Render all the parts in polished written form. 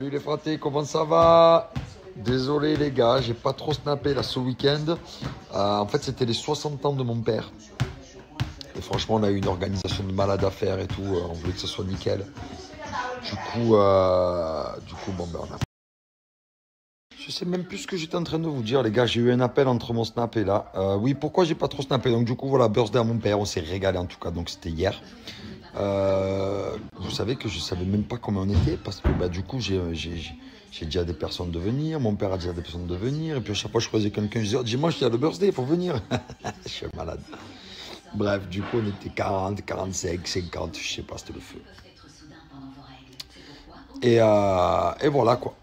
Salut les fratés, comment ça va? Désolé les gars, j'ai pas trop snappé là ce week-end. En fait, c'était les 60 ans de mon père. Et franchement, on a eu une organisation de malade à faire et tout. On voulait que ce soit nickel. Du coup, bon, ben on a... Je sais même plus ce que j'étais en train de vous dire, les gars. J'ai eu un appel entre mon snap et là. Oui, pourquoi j'ai pas trop snappé? Donc du coup, voilà, birthday à mon père. On s'est régalé en tout cas. Donc c'était hier. Vous savez que je savais même pas comment on était parce que bah, du coup, j'ai déjà des personnes de venir. Mon père a déjà des personnes de venir. Et puis à chaque fois, je croisais quelqu'un. Je disais, oh, dimanche, il y a le birthday, il faut venir. Je suis malade. Bref, du coup, on était 40, 45, 50. Je sais pas, c'était le feu. Et voilà quoi.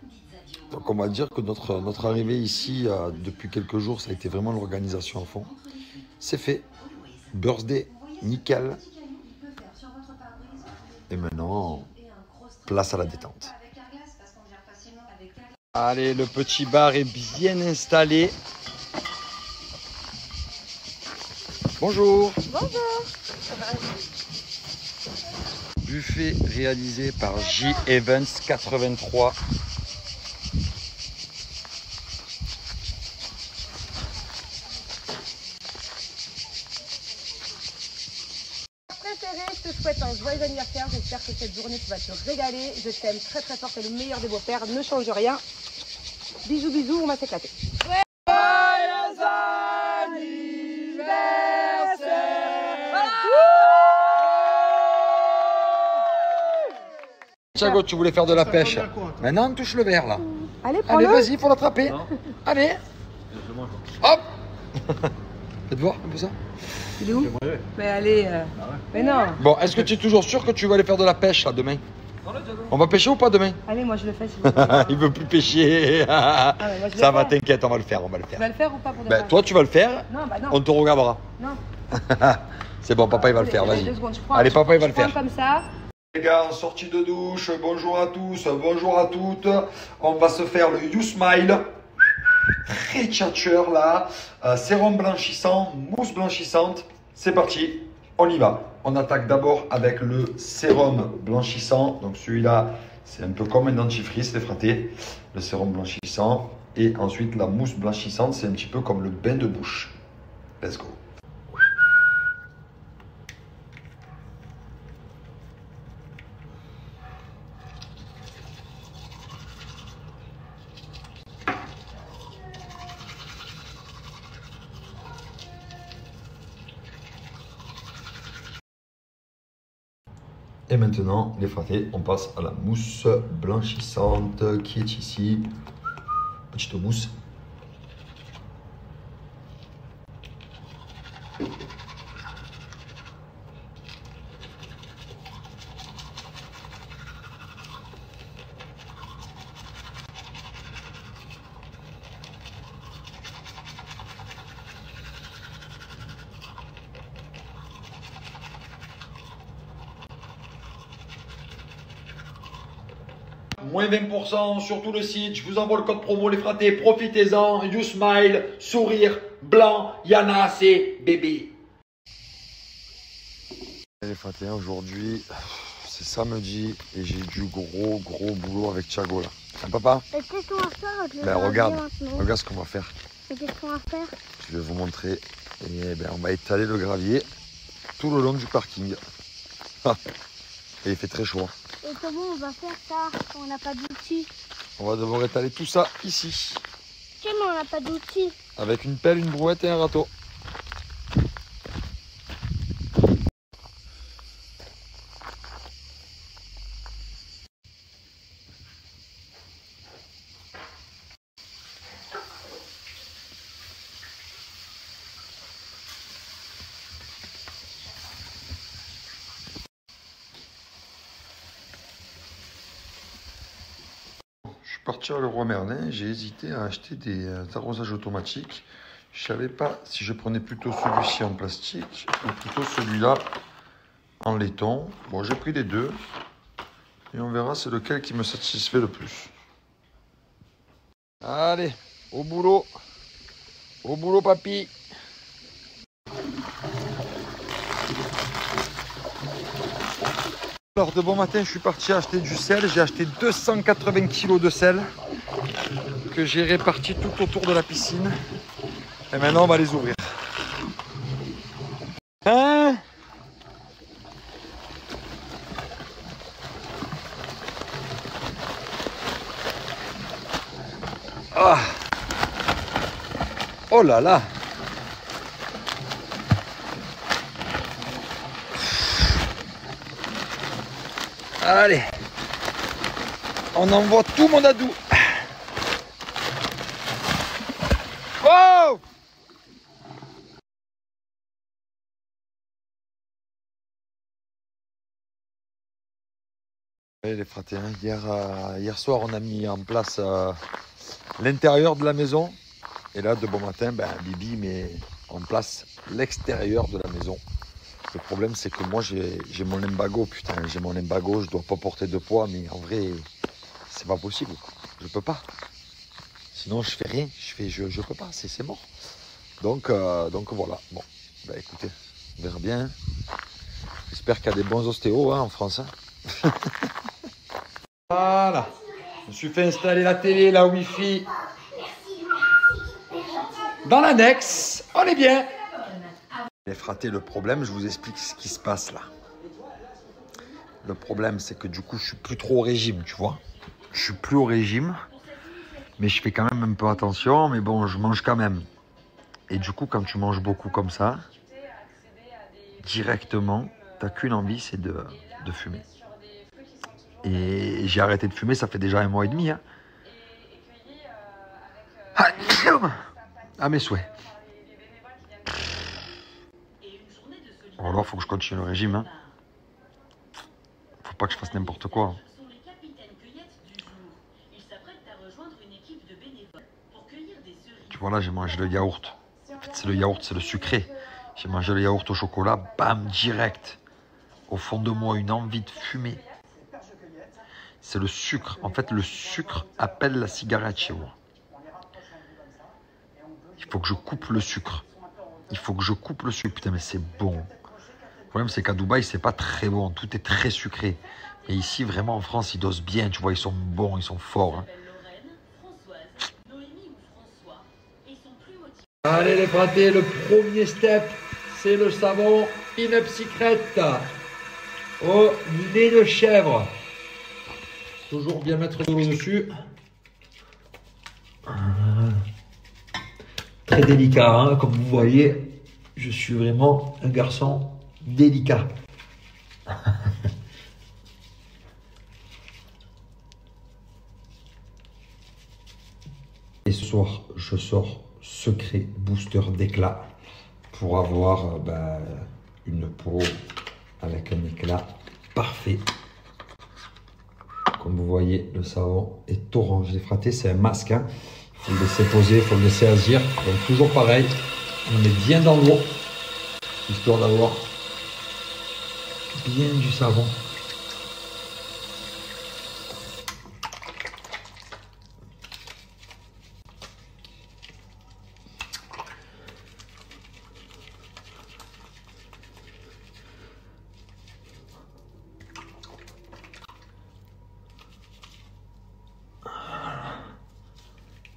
Donc on va dire que notre arrivée ici depuis quelques jours, ça a été vraiment l'organisation à fond. C'est fait. Birthday, nickel. Et maintenant, place à la détente. Allez, le petit bar est bien installé. Bonjour. Bonjour. Buffet réalisé par J. Evans 83. Préféré, je te souhaite un joyeux anniversaire. J'espère que cette journée tu vas te régaler. Je t'aime très très fort, t'es le meilleur des beaux-pères. Ne change rien. Bisous bisous, on va s'éclater. Ouais. Joyeux anniversaire. Thiago, tu voulais faire de la pêche. Maintenant, on touche le verre là. Allez, prends-le. Allez, vas-y, il faut l'attraper. Allez. Hop. Faites voir un peu ça. Il est où? Mais allez, mais non. Bon, est-ce que tu es toujours sûr que tu vas aller faire de la pêche là demain? On va pêcher ou pas demain? Allez, moi je le fais. Si Il veut plus pêcher. Ça va, t'inquiète, on va le faire, Tu vas le faire ou pas pour Ben, toi, tu vas le faire. Non, bah non. On te regardera. Non. C'est bon, papa, il va le faire, vas-y. Allez, papa, il va le faire. Comme ça. Les gars, en sortie de douche, bonjour à tous, bonjour à toutes. On va se faire le You Smile. Retoucher là. Sérum blanchissant, mousse blanchissante. C'est parti, on y va. On attaque d'abord avec le sérum blanchissant. Donc celui-là, c'est un peu comme un dentifrice, les fratés. Le sérum blanchissant. Et ensuite, la mousse blanchissante, c'est un petit peu comme le bain de bouche. Let's go. Et maintenant, les fratés, on passe à la mousse blanchissante qui est ici. Petite mousse. Moins 20% sur tout le site. Je vous envoie le code promo les fratés. Profitez-en. You Smile, sourire, blanc. Yana, c'est bébé. Les fratés, aujourd'hui, c'est samedi et j'ai du gros boulot avec Thiago là. Hein, papa? Et qu'est-ce qu'on va faire? Ben, regarde ce qu'on va faire. Et qu'est-ce qu'on va faire? Je vais vous montrer. Et ben, on va étaler le gravier tout le long du parking. Et il fait très chaud. Et comment on va faire ça? On n'a pas d'outils. On va devoir étaler tout ça ici. Comment on n'a pas d'outils? Avec une pelle, une brouette et un râteau. Je suis parti à Leroy Merlin, j'ai hésité à acheter des arrosages automatiques. Je ne savais pas si je prenais plutôt celui-ci en plastique ou plutôt celui-là en laiton. Bon, j'ai pris les deux et on verra c'est lequel qui me satisfait le plus. Allez, au boulot papy. Alors de bon matin, je suis parti acheter du sel. J'ai acheté 280 kg de sel que j'ai réparti tout autour de la piscine. Et maintenant, on va les ouvrir. Hein? Ah. Oh là là! Allez, on envoie tout mon adou. Oh! Allez les fratés, hein. Hier soir on a mis en place l'intérieur de la maison. Et là de bon matin, Bibi met en place l'extérieur de la maison. Le problème, c'est que moi, j'ai mon lumbago, putain. J'ai mon lumbago, je dois pas porter de poids, mais en vrai, c'est pas possible. Je peux pas. Sinon, je fais rien. Je peux pas, c'est mort. Donc voilà. Bon, écoutez, on verra bien. J'espère qu'il y a des bons ostéos en France. Hein. Voilà. Je me suis fait installer la télé, la Wi-Fi. Dans l'annexe, on est bien. Les fratés, le problème, je vous explique ce qui se passe là. Le problème, c'est que du coup, je suis plus trop au régime, tu vois. Je suis plus au régime, mais je fais quand même un peu attention, mais bon, je mange quand même. Et du coup, quand tu manges beaucoup comme ça, directement, tu n'as qu'une envie, c'est de fumer. Et j'ai arrêté de fumer, ça fait déjà 1 mois et demi. Hein. À mes souhaits. Alors, il faut que je continue le régime. Hein. Faut pas que je fasse n'importe quoi. Tu vois, là, j'ai mangé le yaourt. En fait, c'est le yaourt, c'est le sucré. J'ai mangé le yaourt au chocolat, bam, direct. Au fond de moi, une envie de fumer. C'est le sucre. En fait, le sucre appelle la cigarette chez moi. Il faut que je coupe le sucre. Il faut que je coupe le sucre. Putain, mais c'est bon. Le problème, c'est qu'à Dubaï, c'est pas très bon. Tout est très sucré. Et ici, vraiment, en France, ils dosent bien. Tu vois, ils sont bons, ils sont forts. Hein. Allez, les fratés, le premier step, c'est le savon In Secret au lait de chèvre. Toujours bien mettre de l'eau dessus. Très délicat, hein, comme vous voyez. Je suis vraiment un garçon délicat. Et ce soir, je sors secret booster d'éclat pour avoir une peau avec un éclat parfait. Comme vous voyez, le savon est orange. Les fratés, c'est un masque. Hein. Il faut le laisser poser, il faut le laisser agir. Donc toujours pareil, on met bien dans l'eau, histoire d'avoir bien du savon.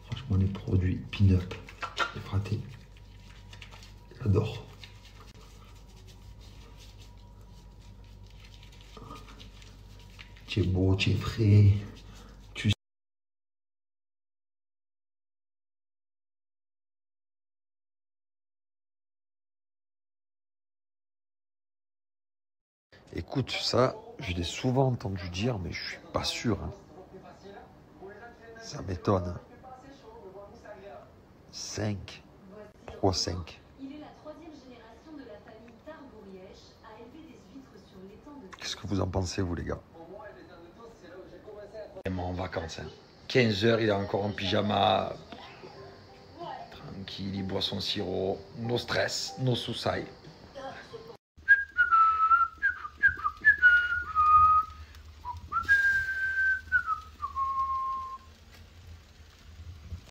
Franchement, les produits pin-up, les fratés, j'adore. Tu es beau, tu es frais. Écoute, ça, je l'ai souvent entendu dire, mais je suis pas sûr. Hein. Ça m'étonne. Hein. 5. Pourquoi 5? Qu'est-ce que vous en pensez, vous, les gars? En vacances. Hein. 15 h, il est encore en pyjama. Tranquille, il boit son sirop. No stress, no soucis.